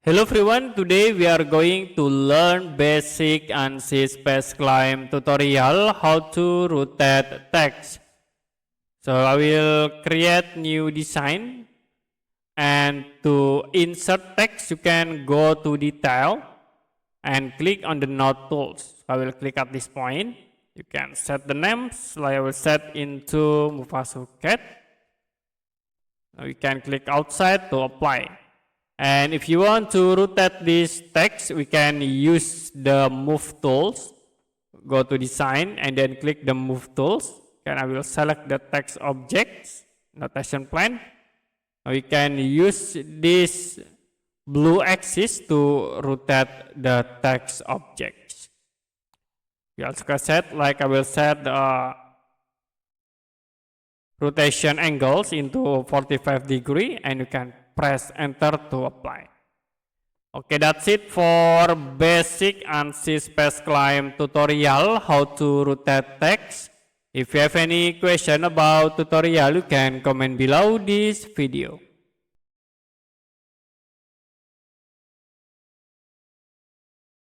Hello everyone, today we are going to learn basic Ansys Spaceclaim tutorial how to rotate text. So I will create new design, and to insert text you can go to detail and click on the node tools. I will click at this point. You can set the names, like I will set into Mufasu Cat. Now you can click outside to apply. And if you want to rotate this text, we can use the move tools. Go to design and then click the move tools. And I will select the text objects, notation plane. Now we can use this blue axis to rotate the text objects. We also can set, like I will set rotation angles into 45 degree, and you can press enter to apply. Okay, that's it for basic Ansys Spaceclaim tutorial how to rotate text. If you have any question about tutorial, you can comment below this video.